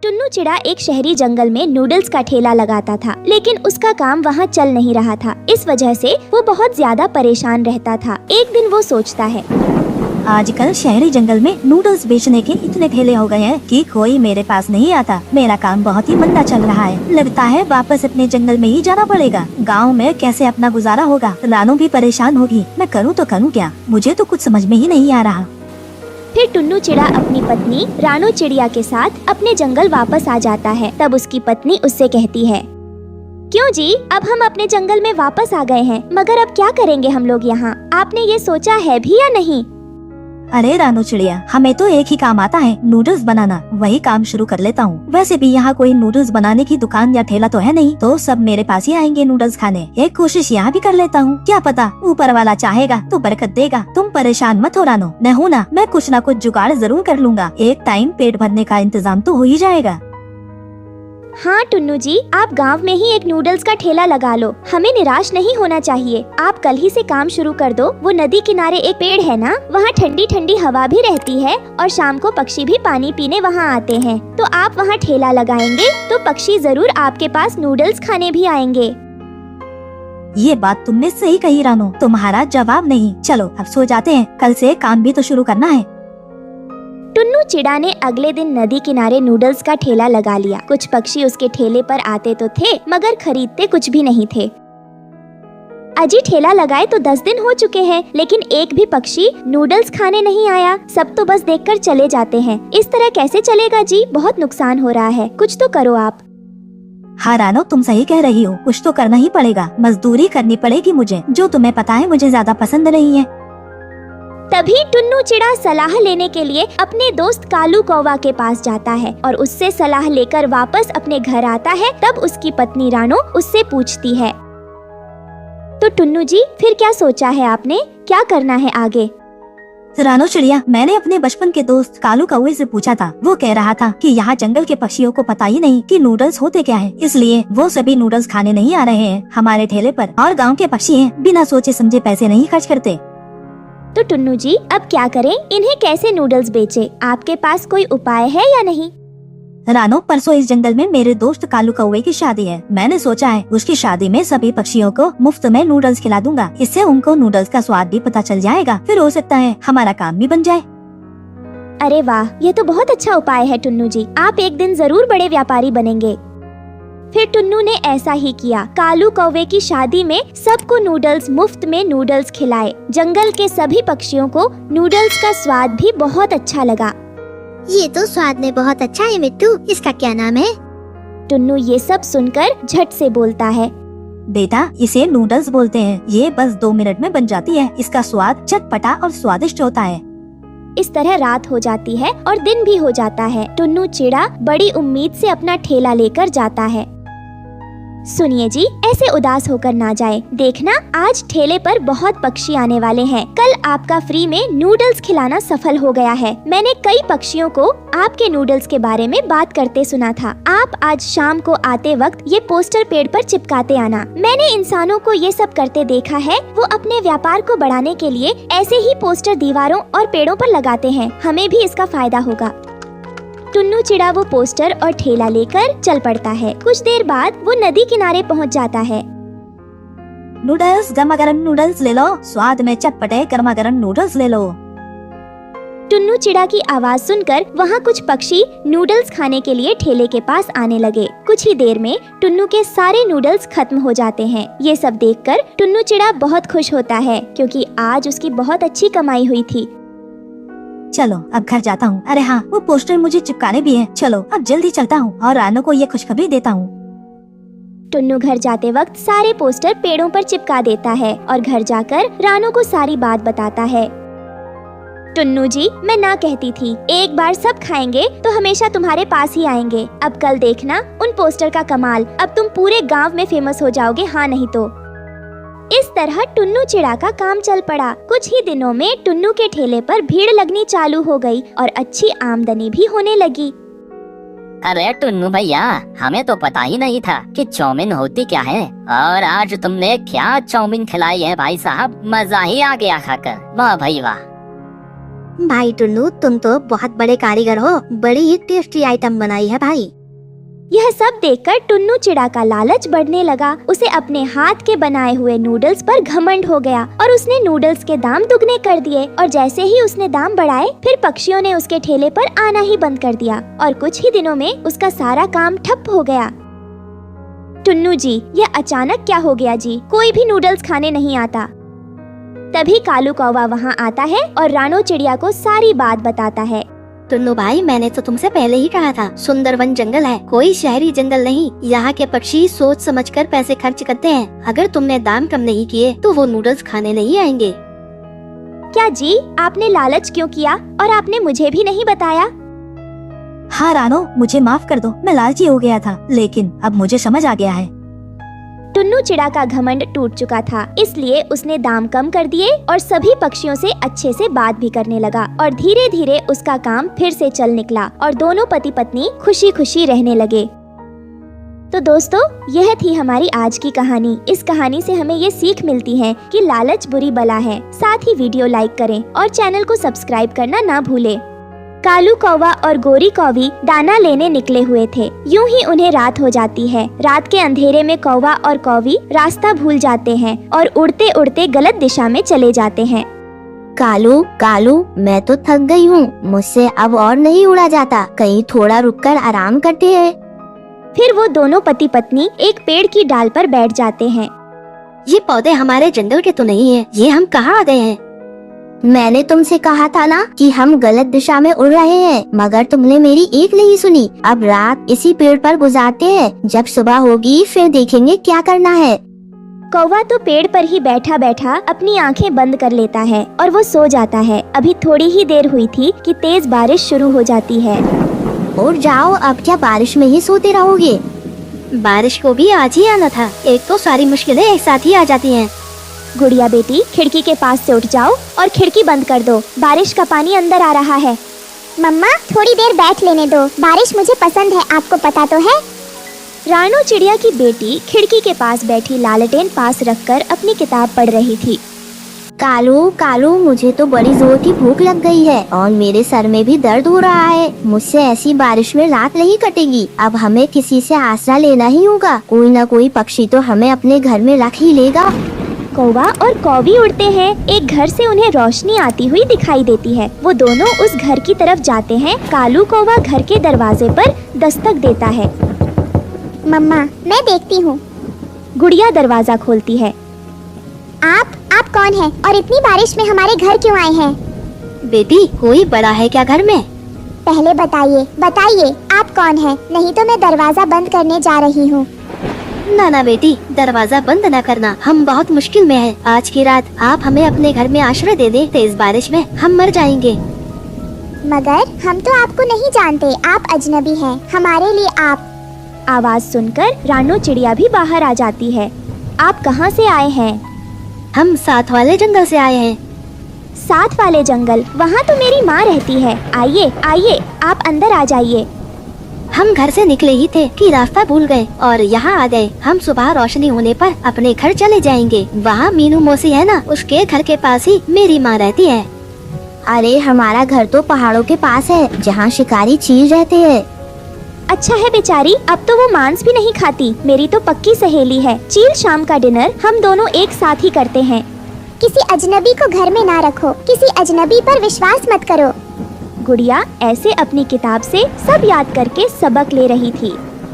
टुन्नू चिड़ा एक शहरी जंगल में नूडल्स का ठेला लगाता था, लेकिन उसका काम वहाँ चल नहीं रहा था। इस वजह से वो बहुत ज्यादा परेशान रहता था। एक दिन वो सोचता है, आजकल शहरी जंगल में नूडल्स बेचने के इतने ठेले हो गए हैं कि कोई मेरे पास नहीं आता। मेरा काम बहुत ही मंदा चल रहा है। लगता है वापस अपने जंगल में ही जाना पड़ेगा। गांव में कैसे अपना गुजारा होगा? रानू भी परेशान होगी। मैं करूँ तो करूँ क्या? मुझे तो कुछ समझ में ही नहीं आ रहा। फिर टुन्नू चिड़ा अपनी पत्नी रानू चिड़िया के साथ अपने जंगल वापस आ जाता है। तब उसकी पत्नी उससे कहती है, क्यों जी, अब हम अपने जंगल में वापस आ गए हैं, मगर अब क्या करेंगे हम लोग यहाँ? आपने ये सोचा है भी या नहीं? अरे रानू चिड़िया, हमें तो एक ही काम आता है, नूडल्स बनाना। वही काम शुरू कर लेता हूँ। वैसे भी यहाँ कोई नूडल्स बनाने की दुकान या ठेला तो है नहीं, तो सब मेरे पास ही आएंगे नूडल्स खाने। एक कोशिश यहाँ भी कर लेता हूँ। क्या पता ऊपर वाला चाहेगा तो बरकत देगा। तुम परेशान मत हो रानू, मैं हूँ ना, मैं कुछ न कुछ जुगाड़ जरूर कर लूँगा। एक टाइम पेट भरने का इंतजाम तो हो ही जाएगा। हाँ टुन्नू जी, आप गांव में ही एक नूडल्स का ठेला लगा लो। हमें निराश नहीं होना चाहिए। आप कल ही से काम शुरू कर दो। वो नदी किनारे एक पेड़ है ना, वहाँ ठंडी ठंडी हवा भी रहती है और शाम को पक्षी भी पानी पीने वहाँ आते हैं। तो आप वहाँ ठेला लगाएंगे तो पक्षी जरूर आपके पास नूडल्स खाने भी आएंगे। ये बात तुमने सही कही रानू, तुम्हारा जवाब नहीं। चलो अब सो जाते हैं, कल से काम भी तो शुरू करना है। टुन्नू चिड़ा ने अगले दिन नदी किनारे नूडल्स का ठेला लगा लिया। कुछ पक्षी उसके ठेले पर आते तो थे, मगर खरीदते कुछ भी नहीं थे। अजी ठेला लगाए तो 10 दिन हो चुके हैं, लेकिन एक भी पक्षी नूडल्स खाने नहीं आया। सब तो बस देखकर चले जाते हैं। इस तरह कैसे चलेगा जी? बहुत नुकसान हो रहा है। कुछ तो करो आप। हाँ रानो, तुम सही कह रही हो। कुछ तो करना ही पड़ेगा। मजदूरी करनी पड़ेगी मुझे, जो तुम्हें पता है मुझे ज्यादा पसंद नहीं है। तभी टुन्नू चिड़ा सलाह लेने के लिए अपने दोस्त कालू कौवा के पास जाता है और उससे सलाह लेकर वापस अपने घर आता है। तब उसकी पत्नी रानो उससे पूछती है, तो टुन्नू जी फिर क्या सोचा है आपने? क्या करना है आगे? रानो चिड़िया, मैंने अपने बचपन के दोस्त कालू कौवे से पूछा था। वो कह रहा था कि यहाँ जंगल के पक्षियों को पता ही नहीं कि नूडल्स होते क्या है, इसलिए वो सभी नूडल्स खाने नहीं आ रहे हैं हमारे ठेले पर। और गांव के पक्षी हैं, बिना सोचे समझे पैसे नहीं खर्च करते। तो टुन्नू जी अब क्या करें? इन्हें कैसे नूडल्स बेचे? आपके पास कोई उपाय है या नहीं? रानो, परसों इस जंगल में मेरे दोस्त कालू कौवे की शादी है। मैंने सोचा है उसकी शादी में सभी पक्षियों को मुफ्त में नूडल्स खिला दूंगा। इससे उनको नूडल्स का स्वाद भी पता चल जाएगा। फिर हो सकता है हमारा काम भी बन जाए। अरे वाह, ये तो बहुत अच्छा उपाय है टुन्नू जी। आप एक दिन जरूर बड़े व्यापारी बनेंगे। फिर टुन्नू ने ऐसा ही किया। कालू कौवे की शादी में सबको नूडल्स मुफ्त में नूडल्स खिलाए। जंगल के सभी पक्षियों को नूडल्स का स्वाद भी बहुत अच्छा लगा। ये तो स्वाद में बहुत अच्छा है मिट्टू, इसका क्या नाम है? टुन्नू ये सब सुनकर झट से बोलता है, बेटा इसे नूडल्स बोलते हैं। ये बस 2 मिनट में बन जाती है। इसका स्वाद चटपटा और स्वादिष्ट होता है। इस तरह रात हो जाती है और दिन भी हो जाता है। टुन्नू चिड़ा बड़ी उम्मीद से अपना ठेला लेकर जाता है। सुनिए जी, ऐसे उदास होकर ना जाए। देखना आज ठेले पर बहुत पक्षी आने वाले हैं। कल आपका फ्री में नूडल्स खिलाना सफल हो गया है। मैंने कई पक्षियों को आपके नूडल्स के बारे में बात करते सुना था। आप आज शाम को आते वक्त ये पोस्टर पेड़ पर चिपकाते आना। मैंने इंसानों को ये सब करते देखा है। वो अपने व्यापार को बढ़ाने के लिए ऐसे ही पोस्टर दीवारों और पेड़ों पर लगाते हैं। हमें भी इसका फायदा होगा। टुन्नू चिड़ा वो पोस्टर और ठेला लेकर चल पड़ता है। कुछ देर बाद वो नदी किनारे पहुंच जाता है। नूडल्स, गरमा गरम नूडल्स ले लो। स्वाद में चटपटे गरमा गरम नूडल्स ले लो। टुन्नू चिड़ा की आवाज सुनकर वहाँ कुछ पक्षी नूडल्स खाने के लिए ठेले के पास आने लगे। कुछ ही देर में टुन्नू के सारे नूडल्स खत्म हो जाते हैं। ये सब देखकर टुन्नू चिड़ा बहुत खुश होता है, क्योंकि आज उसकी बहुत अच्छी कमाई हुई थी। चलो अब घर जाता हूँ। अरे हाँ, वो पोस्टर मुझे चिपकाने भी हैं। चलो अब जल्दी चलता हूँ और रानू को ये खुशखबरी देता हूँ। टुन्नू घर जाते वक्त सारे पोस्टर पेड़ों पर चिपका देता है और घर जाकर रानू को सारी बात बताता है। टुन्नू जी, मैं ना कहती थी, एक बार सब खाएंगे तो हमेशा तुम्हारे पास ही आएंगे। अब कल देखना उन पोस्टर का कमाल। अब तुम पूरे गांव में फेमस हो जाओगे, हाँ नहीं तो। इस तरह टुन्नू चिड़ा का काम चल पड़ा। कुछ ही दिनों में टुन्नू के ठेले पर भीड़ लगनी चालू हो गई और अच्छी आमदनी भी होने लगी। अरे टुन्नू भैया, हमें तो पता ही नहीं था कि चाउमीन होती क्या है। और आज तुमने क्या चाउमीन खिलाई है भाई साहब, मजा ही आ गया खाकर। वाह भाई वाह। भाई टुन्नू, तुम तो बहुत बड़े कारीगर हो, बड़ी ही टेस्टी आइटम बनाई है भाई। यह सब देखकर टुन्नू चिड़ा का लालच बढ़ने लगा। उसे अपने हाथ के बनाए हुए नूडल्स पर घमंड हो गया और उसने नूडल्स के दाम दुगने कर दिए। और जैसे ही उसने दाम बढ़ाए, फिर पक्षियों ने उसके ठेले पर आना ही बंद कर दिया और कुछ ही दिनों में उसका सारा काम ठप हो गया। टुन्नू जी, यह अचानक क्या हो गया जी? कोई भी नूडल्स खाने नहीं आता। तभी कालू कौवा वहाँ आता है और रानो चिड़िया को सारी बात बताता है। टुन्नू भाई, मैंने तो तुमसे पहले ही कहा था, सुंदरवन जंगल है, कोई शहरी जंगल नहीं। यहाँ के पक्षी सोच समझकर पैसे खर्च करते हैं। अगर तुमने दाम कम नहीं किए तो वो नूडल्स खाने नहीं आएंगे। क्या जी, आपने लालच क्यों किया और आपने मुझे भी नहीं बताया? हाँ रानो, मुझे माफ कर दो, मैं लालची हो गया था, लेकिन अब मुझे समझ आ गया है। टुन्नू चिड़ा का घमंड टूट चुका था, इसलिए उसने दाम कम कर दिए और सभी पक्षियों से अच्छे से बात भी करने लगा और धीरे धीरे उसका काम फिर से चल निकला और दोनों पति पत्नी खुशी खुशी रहने लगे। तो दोस्तों, यह थी हमारी आज की कहानी। इस कहानी से हमें ये सीख मिलती है कि लालच बुरी बला है। साथ ही वीडियो लाइक करें और चैनल को सब्सक्राइब करना ना भूलें। कालू कौवा और गोरी कौवी दाना लेने निकले हुए थे। यूं ही उन्हें रात हो जाती है। रात के अंधेरे में कौवा और कौवी रास्ता भूल जाते हैं और उड़ते उड़ते गलत दिशा में चले जाते हैं। कालू कालू, मैं तो थक गई हूँ, मुझसे अब और नहीं उड़ा जाता, कहीं थोड़ा रुककर आराम करते हैं। फिर वो दोनों पति पत्नी एक पेड़ की डाल पर बैठ जाते हैं। ये पौधे हमारे जंगल के तो नहीं है, ये हम कहाँ आ गए हैं? मैंने तुमसे कहा था ना कि हम गलत दिशा में उड़ रहे हैं, मगर तुमने मेरी एक नहीं सुनी। अब रात इसी पेड़ पर गुजारते हैं, जब सुबह होगी फिर देखेंगे क्या करना है। कौवा तो पेड़ पर ही बैठा बैठा अपनी आंखें बंद कर लेता है और वो सो जाता है। अभी थोड़ी ही देर हुई थी कि तेज बारिश शुरू हो जाती है। उठ जाओ, अब क्या बारिश में ही सोते रहोगे? बारिश को भी आज ही आना था, एक तो सारी मुश्किलें एक साथ ही आ जाती हैं। गुड़िया बेटी, खिड़की के पास से उठ जाओ और खिड़की बंद कर दो, बारिश का पानी अंदर आ रहा है। मम्मा, थोड़ी देर बैठ लेने दो, बारिश मुझे पसंद है, आपको पता तो है। रानो चिड़िया की बेटी खिड़की के पास बैठी लालटेन पास रखकर अपनी किताब पढ़ रही थी। कालू कालू, मुझे तो बड़ी जोर की भूख लग गई है और मेरे सर में भी दर्द हो रहा है। मुझसे ऐसी बारिश में रात नहीं कटेगी। अब हमें किसी से आसरा लेना ही होगा। कोई न कोई पक्षी तो हमें अपने घर में रख ही लेगा। कौवा और कौवी उड़ते हैं। एक घर से उन्हें रोशनी आती हुई दिखाई देती है। वो दोनों उस घर की तरफ जाते हैं। कालू कौवा घर के दरवाजे पर दस्तक देता है। मम्मा, मैं देखती हूँ। गुड़िया दरवाजा खोलती है। आप कौन है और इतनी बारिश में हमारे घर क्यों आए हैं? बेटी, कोई बड़ा है क्या घर में? पहले बताइए आप कौन है, नहीं तो मैं दरवाजा बंद करने जा रही हूँ। ना बेटी, दरवाजा बंद न करना, हम बहुत मुश्किल में हैं। आज की रात आप हमें अपने घर में आश्रय दे दे, तेज बारिश में हम मर जाएंगे। मगर हम तो आपको नहीं जानते, आप अजनबी हैं, हमारे लिए आप। आवाज सुनकर रानो चिड़िया भी बाहर आ जाती है। आप कहाँ से आए हैं? हम साथ वाले जंगल से आए हैं। साथ वाले जंगल? वहाँ तो मेरी माँ रहती है। आइए, आप अंदर आ जाइए। हम घर से निकले ही थे कि रास्ता भूल गए और यहाँ आ गए। हम सुबह रोशनी होने पर अपने घर चले जाएंगे। वहाँ मीनू मौसी है ना, उसके घर के पास ही मेरी माँ रहती है। अरे, हमारा घर तो पहाड़ों के पास है, जहाँ शिकारी चील रहते हैं। अच्छा है बेचारी, अब तो वो मांस भी नहीं खाती। मेरी तो पक्की सहेली है। चील शाम का डिनर हम दोनों एक साथ ही करते हैं। किसी अजनबी को घर में ना रखो, किसी अजनबी पर विश्वास मत करो। गुड़िया ऐसे अपनी किताब से सब याद करके सबक ले रही थी।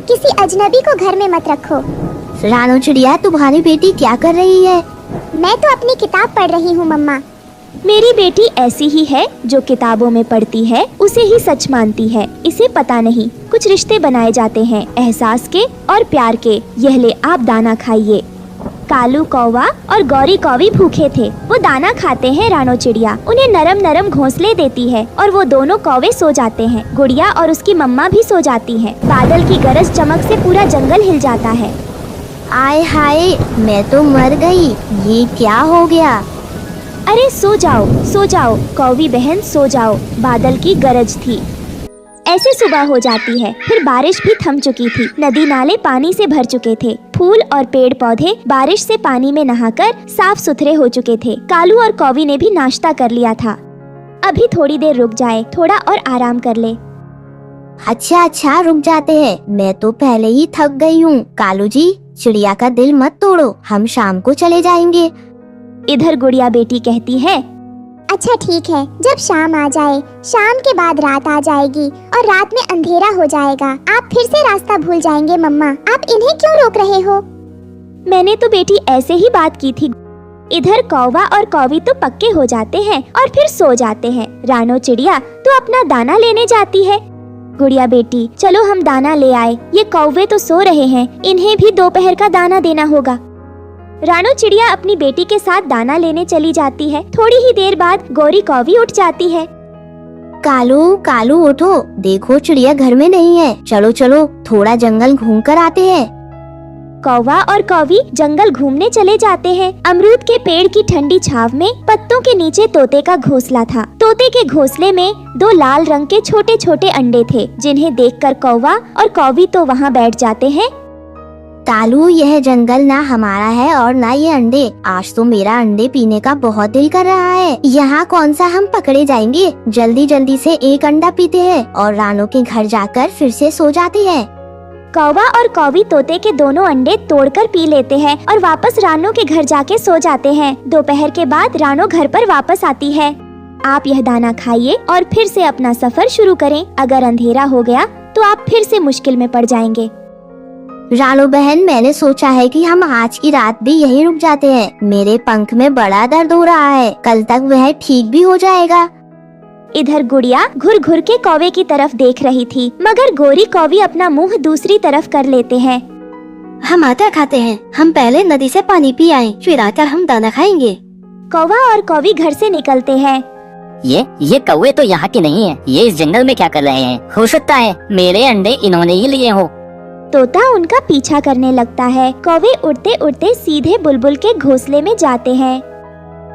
किसी अजनबी को घर में मत रखो। रानो चिड़िया, तुम्हारी बेटी क्या कर रही है? मैं तो अपनी किताब पढ़ रही हूँ मम्मा। मेरी बेटी ऐसी ही है, जो किताबों में पढ़ती है उसे ही सच मानती है। इसे पता नहीं, कुछ रिश्ते बनाए जाते हैं एहसास के और प्यार के। यह ले आप दाना खाइए। कालू कौवा और गौरी कौवी भूखे थे। वो दाना खाते हैं। रानो चिड़िया उन्हें नरम नरम घोंसले देती है और वो दोनों कौवे सो जाते हैं। गुड़िया और उसकी मम्मा भी सो जाती हैं। बादल की गरज चमक से पूरा जंगल हिल जाता है। आय हाय, मैं तो मर गई, ये क्या हो गया? अरे सो जाओ कौवी बहन, सो जाओ। बादल की गरज थी। ऐसे सुबह हो जाती है। फिर बारिश भी थम चुकी थी। नदी नाले पानी से भर चुके थे। फूल और पेड़ पौधे बारिश से पानी में नहाकर साफ सुथरे हो चुके थे। कालू और कौवी ने भी नाश्ता कर लिया था। अभी थोड़ी देर रुक जाए, थोड़ा और आराम कर ले। अच्छा रुक जाते हैं, मैं तो पहले ही थक गई हूँ। कालू जी, चिड़िया का दिल मत तोड़ो, हम शाम को चले जाएंगे। इधर गुड़िया बेटी कहती है, अच्छा ठीक है, जब शाम आ जाए, शाम के बाद रात आ जाएगी और रात में अंधेरा हो जाएगा, आप फिर से रास्ता भूल जाएंगे। मम्मा, आप इन्हें क्यों रोक रहे हो? मैंने तो बेटी ऐसे ही बात की थी। इधर कौवा और कौवी तो पक्के हो जाते हैं और फिर सो जाते हैं। रानो चिड़िया तो अपना दाना लेने जाती है। गुड़िया बेटी, चलो हम दाना ले आए, ये कौवे तो सो रहे हैं, इन्हें भी दोपहर का दाना देना होगा। रानो चिड़िया अपनी बेटी के साथ दाना लेने चली जाती है। थोड़ी ही देर बाद गौरी कौवी उठ जाती है। कालू उठो, देखो चिड़िया घर में नहीं है। चलो थोड़ा जंगल घूम कर आते हैं। कौवा और कौवी जंगल घूमने चले जाते हैं। अमरूद के पेड़ की ठंडी छाव में पत्तों के नीचे तोते का घोंसला था। तोते के घोंसले में 2 लाल रंग के छोटे छोटे अंडे थे, जिन्हें देखकर कौवा और कौवी तो वहाँ बैठ जाते हैं। कालू, यह जंगल ना हमारा है और ना ये अंडे। आज तो मेरा अंडे पीने का बहुत दिल कर रहा है। यहाँ कौन सा हम पकड़े जाएंगे। जल्दी से एक अंडा पीते हैं और रानो के घर जाकर फिर से सो जाते हैं। कौवा और कौवी तोते के दोनों अंडे तोड़कर पी लेते हैं और वापस रानो के घर जाके सो जाते हैं। दोपहर के बाद रानो घर पर वापस आती है। आप यह दाना खाइए और फिर से अपना सफर शुरू करें। अगर अंधेरा हो गया तो आप फिर से मुश्किल में पड़ जाएंगे। रानो बहन, मैंने सोचा है कि हम आज की रात भी यहीं रुक जाते हैं। मेरे पंख में बड़ा दर्द हो रहा है, कल तक वह ठीक भी हो जाएगा। इधर गुड़िया घुर घुर के कौवे की तरफ देख रही थी, मगर गोरी कौवी अपना मुंह दूसरी तरफ कर लेते हैं। हम आटा खाते हैं, हम पहले नदी से पानी पी आए, फिर आकर हम दाना खाएंगे। कौवा और कौवी घर से निकलते हैं। ये कौवे तो यहाँ के नहीं है, ये इस जंगल में क्या कर रहे हैं? हो सकता है मेरे अंडे इन्होंने ही लिए हो। तोता उनका पीछा करने लगता है। कौवे उड़ते उड़ते सीधे बुलबुल के घोंसले में जाते हैं।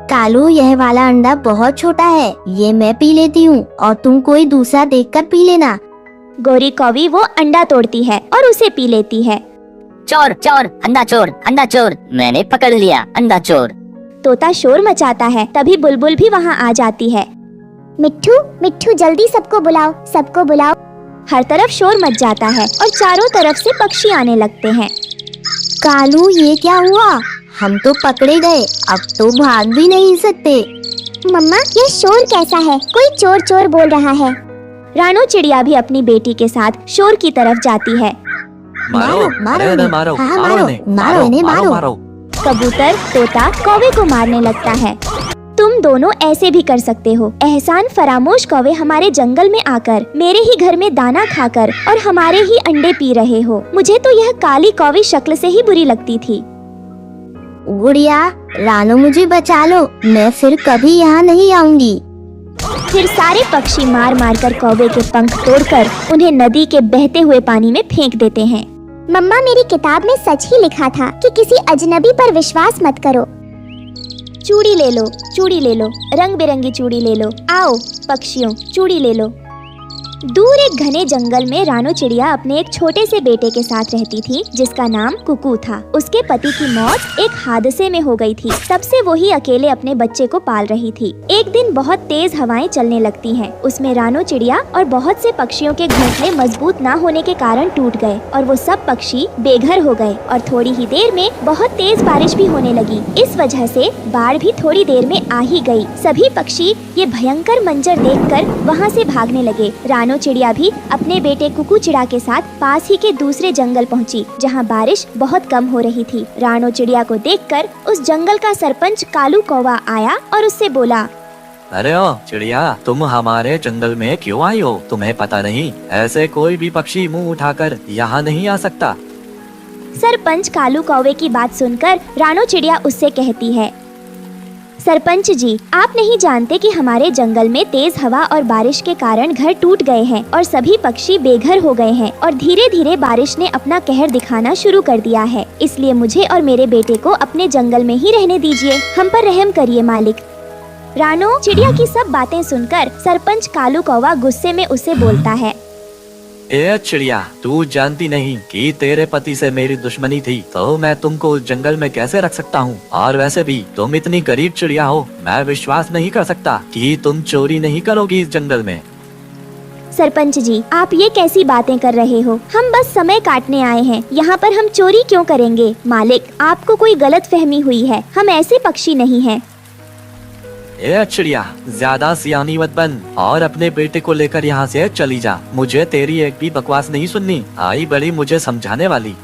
कालू, यह वाला अंडा बहुत छोटा है, ये मैं पी लेती हूँ और तुम कोई दूसरा देखकर पी लेना। गोरी कौवी वो अंडा तोड़ती है और उसे पी लेती है। चोर अंडा चोर, मैंने पकड़ लिया अंडा चोर। तोता शोर मचाता है, तभी बुलबुल भी वहाँ आ जाती है। मिट्ठू जल्दी सबको बुलाओ। हर तरफ शोर मच जाता है और चारों तरफ से पक्षी आने लगते हैं। कालू, ये क्या हुआ? हम तो पकड़े गए, अब तो भाग भी नहीं सकते। मम्मा, यह शोर कैसा है? कोई चोर बोल रहा है। रानो चिड़िया भी अपनी बेटी के साथ शोर की तरफ जाती है। मारो। कबूतर तोता कौवे को मारने लगता है। तुम दोनों ऐसे भी कर सकते हो। एहसान फरामोश कौवे हमारे जंगल में आकर मेरे ही घर में दाना खाकर और हमारे ही अंडे पी रहे हो। मुझे तो यह काली कौवी शक्ल से ही बुरी लगती थी। गुड़िया, रानो मुझे बचा लो, मैं फिर कभी यहाँ नहीं आऊंगी। फिर सारे पक्षी मार मार कर कौवे के पंख तोड़कर उन्हें नदी के बहते हुए पानी में फेंक देते हैं। मम्मा, मेरी किताब में सच ही लिखा था कि किसी अजनबी पर विश्वास मत करो। चूड़ी ले लो, रंग बिरंगी चूड़ी ले लो। आओ पक्षियों, चूड़ी ले लो। दूर एक घने जंगल में रानो चिड़िया अपने एक छोटे से बेटे के साथ रहती थी, जिसका नाम कुकू था। उसके पति की मौत एक हादसे में हो गई थी। तब से वो ही अकेले अपने बच्चे को पाल रही थी। एक दिन बहुत तेज हवाएं चलने लगती हैं। उसमें रानो चिड़िया और बहुत से पक्षियों के घोंसले मजबूत न होने के कारण टूट गए और वो सब पक्षी बेघर हो गए और थोड़ी ही देर में बहुत तेज बारिश भी होने लगी। इस वजह से बाढ़ भी थोड़ी देर में आ ही गई। सभी पक्षी ये भयंकर मंजर देखकर वहाँ से भागने लगे। रानो चिड़िया भी अपने बेटे कुकू चिड़ा के साथ पास ही के दूसरे जंगल पहुंची, जहां बारिश बहुत कम हो रही थी। रानो चिड़िया को देखकर उस जंगल का सरपंच कालू कौवा आया और उससे बोला, अरे ओ चिड़िया, तुम हमारे जंगल में क्यों आई हो? तुम्हें पता नहीं, ऐसे कोई भी पक्षी मुंह उठाकर यहाँ नहीं आ सकता। सरपंच कालू कौवे की बात सुनकर रानो चिड़िया उससे कहती है, सरपंच जी, आप नहीं जानते कि हमारे जंगल में तेज हवा और बारिश के कारण घर टूट गए हैं और सभी पक्षी बेघर हो गए हैं और धीरे धीरे बारिश ने अपना कहर दिखाना शुरू कर दिया है। इसलिए मुझे और मेरे बेटे को अपने जंगल में ही रहने दीजिए। हम पर रहम करिए मालिक। रानो चिड़िया की सब बातें सुनकर सरपंच कालू कौवा गुस्से में उसे बोलता है, ए चिड़िया, तू जानती नहीं कि तेरे पति से मेरी दुश्मनी थी, तो मैं तुमको जंगल में कैसे रख सकता हूँ। और वैसे भी तुम इतनी गरीब चिड़िया हो, मैं विश्वास नहीं कर सकता कि तुम चोरी नहीं करोगी इस जंगल में। सरपंच जी, आप ये कैसी बातें कर रहे हो? हम बस समय काटने आए हैं, यहाँ पर हम चोरी क्यों करेंगे? मालिक, आपको कोई गलत फहमी हुई है, हम ऐसे पक्षी नहीं हैं। ए चिड़िया, ज्यादा सियानी मत बन और अपने बेटे को लेकर यहाँ से चली जा। मुझे तेरी एक भी बकवास नहीं सुननी। आई बड़ी मुझे समझाने वाली।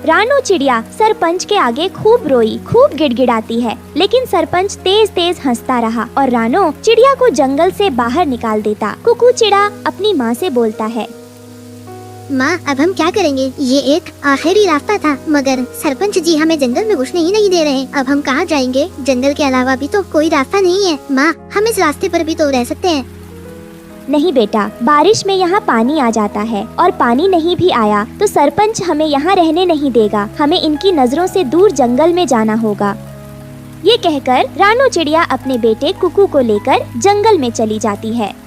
रानो चिड़िया सरपंच के आगे खूब रोई, खूब गिड़गिड़ाती है, लेकिन सरपंच तेज तेज हंसता रहा और रानो चिड़िया को जंगल से बाहर निकाल देता। कुकू चिड़ा अपनी माँ से बोलता है, माँ, अब हम क्या करेंगे? ये एक आखिरी रास्ता था, मगर सरपंच जी हमें जंगल में घुसने ही नहीं दे रहे। अब हम कहाँ जाएंगे? जंगल के अलावा भी तो कोई रास्ता नहीं है। माँ, हम इस रास्ते पर भी तो रह सकते हैं। नहीं बेटा, बारिश में यहाँ पानी आ जाता है और पानी नहीं भी आया तो सरपंच हमें यहाँ रहने नहीं देगा। हमें इनकी नजरों से दूर जंगल में जाना होगा। ये कहकर रानो चिड़िया अपने बेटे कुकू को लेकर जंगल में चली जाती है।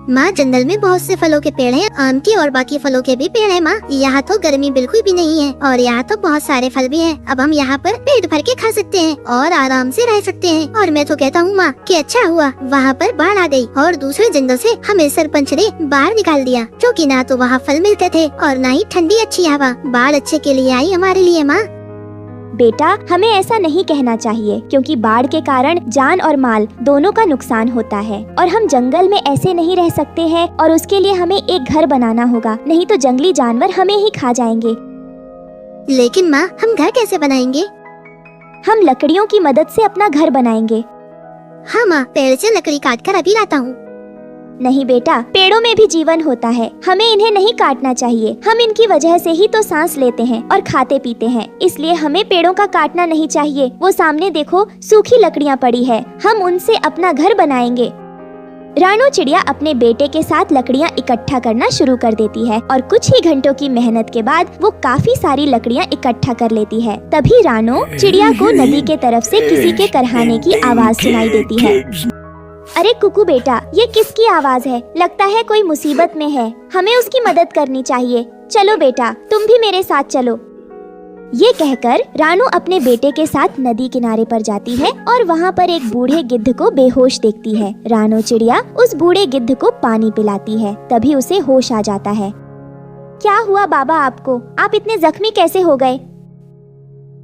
माँ, जंगल में बहुत से फलों के पेड़ हैं, आम के और बाकी फलों के भी पेड़ हैं। माँ, यहाँ तो गर्मी बिल्कुल भी नहीं है और यहाँ तो बहुत सारे फल भी हैं। अब हम यहाँ पर पेट भर के खा सकते हैं और आराम से रह सकते हैं। और मैं तो कहता हूँ माँ कि अच्छा हुआ वहाँ पर बाढ़ आ गई और दूसरे जंगल से हमें सरपंच ने बाहर निकाल दिया, क्योंकि ना तो वहाँ फल मिलते थे और ना ही ठंडी अच्छी हवा। बाढ़ अच्छे के लिए आई हमारे लिए। माँ, बेटा, हमें ऐसा नहीं कहना चाहिए, क्योंकि बाढ़ के कारण जान और माल दोनों का नुकसान होता है और हम जंगल में ऐसे नहीं रह सकते हैं और उसके लिए हमें एक घर बनाना होगा, नहीं तो जंगली जानवर हमें ही खा जाएंगे। लेकिन माँ, हम घर कैसे बनाएंगे? हम लकड़ियों की मदद से अपना घर बनाएंगे। हाँ माँ, पेड़ से लकड़ी काट कर अभी लाता हूँ। नहीं बेटा, पेड़ों में भी जीवन होता है, हमें इन्हें नहीं काटना चाहिए। हम इनकी वजह से ही तो सांस लेते हैं और खाते पीते हैं, इसलिए हमें पेड़ों का काटना नहीं चाहिए। वो सामने देखो, सूखी लकड़ियाँ पड़ी है, हम उनसे अपना घर बनाएंगे। रानो चिड़िया अपने बेटे के साथ लकड़ियाँ इकट्ठा करना शुरू कर देती है और कुछ ही घंटों की मेहनत के बाद वो काफी सारी लकड़ियाँ इकट्ठा कर लेती है। तभी रानो चिड़िया को नदी के तरफ से किसी के करहाने की आवाज सुनाई देती है। अरे कुकू बेटा, ये किसकी आवाज है? लगता है कोई मुसीबत में है, हमें उसकी मदद करनी चाहिए। चलो बेटा, तुम भी मेरे साथ चलो। ये कहकर रानो अपने बेटे के साथ नदी किनारे पर जाती है और वहाँ पर एक बूढ़े गिद्ध को बेहोश देखती है। रानो चिड़िया उस बूढ़े गिद्ध को पानी पिलाती है, तभी उसे होश आ जाता है। क्या हुआ बाबा आपको? आप इतने जख्मी कैसे हो गए?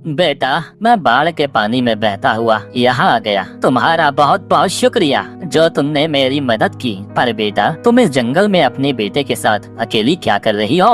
बेटा, मैं बाढ़ के पानी में बहता हुआ यहाँ आ गया। तुम्हारा बहुत बहुत शुक्रिया जो तुमने मेरी मदद की। पर बेटा, तुम इस जंगल में अपने बेटे के साथ अकेली क्या कर रही हो?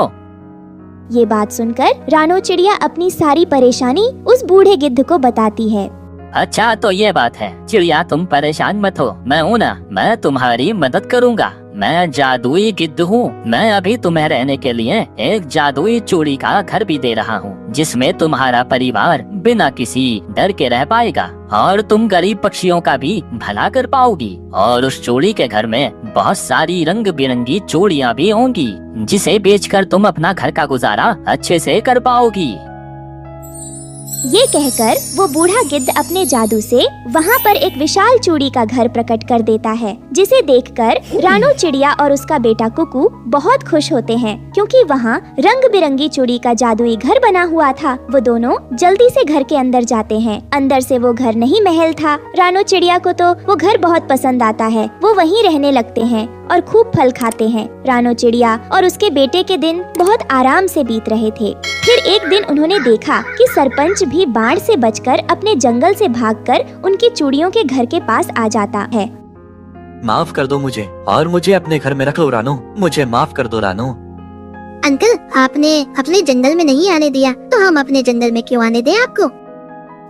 ये बात सुनकर रानो चिड़िया अपनी सारी परेशानी उस बूढ़े गिद्ध को बताती है। अच्छा, तो ये बात है। चिड़िया, तुम परेशान मत हो, मैं हूँ ना, मैं तुम्हारी मदद करूँगा। मैं जादुई गिद्ध हूँ। मैं अभी तुम्हें रहने के लिए एक जादुई चूड़ी का घर भी दे रहा हूँ, जिसमें तुम्हारा परिवार बिना किसी डर के रह पाएगा और तुम गरीब पक्षियों का भी भला कर पाओगी। और उस चूड़ी के घर में बहुत सारी रंग बिरंगी चूड़ियाँ भी होंगी, जिसे बेचकर तुम अपना घर का गुजारा अच्छे से कर पाओगी। ये कहकर वो बूढ़ा गिद्ध अपने जादू से वहाँ पर एक विशाल चूड़ी का घर प्रकट कर देता है, जिसे देखकर रानो चिड़िया और उसका बेटा कुकू बहुत खुश होते हैं, क्योंकि वहाँ रंग बिरंगी चूड़ी का जादुई घर बना हुआ था। वो दोनों जल्दी से घर के अंदर जाते हैं। अंदर से वो घर नहीं महल था। रानो चिड़िया को तो वो घर बहुत पसंद आता है। वो वहीं रहने लगते हैं और खूब फल खाते हैं। रानो चिड़िया और उसके बेटे के दिन बहुत आराम से बीत रहे थे। फिर एक दिन उन्होंने देखा कि सरपंच भी बाढ़ से बचकर अपने जंगल से भागकर उनकी चूड़ियों के घर के पास आ जाता है। माफ कर दो मुझे और मुझे अपने घर में रख लो रानो, मुझे माफ कर दो रानो। अंकल, आपने अपने जंगल में नहीं आने दिया, तो हम अपने जंगल में क्यों आने दें आपको?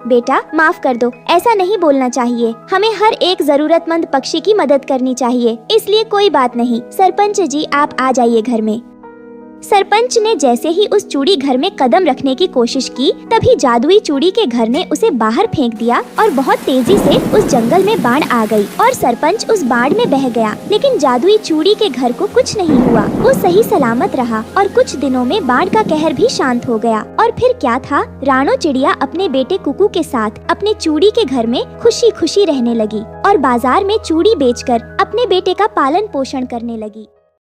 बेटा, माफ कर दो, ऐसा नहीं बोलना चाहिए। हमें हर एक जरूरतमंद पक्षी की मदद करनी चाहिए, इसलिए कोई बात नहीं। सरपंच जी, आप आ जाइए घर में। सरपंच ने जैसे ही उस चूड़ी घर में कदम रखने की कोशिश की, तभी जादुई चूड़ी के घर ने उसे बाहर फेंक दिया और बहुत तेजी से उस जंगल में बाढ़ आ गई और सरपंच उस बाढ़ में बह गया। लेकिन जादुई चूड़ी के घर को कुछ नहीं हुआ, वो सही सलामत रहा और कुछ दिनों में बाढ़ का कहर भी शांत हो गया। और फिर क्या था, रानो चिड़िया अपने बेटे कुकू के साथ अपने चूड़ी के घर में खुशी खुशी रहने लगी और बाजार में चूड़ी बेचकर अपने बेटे का पालन पोषण करने लगी।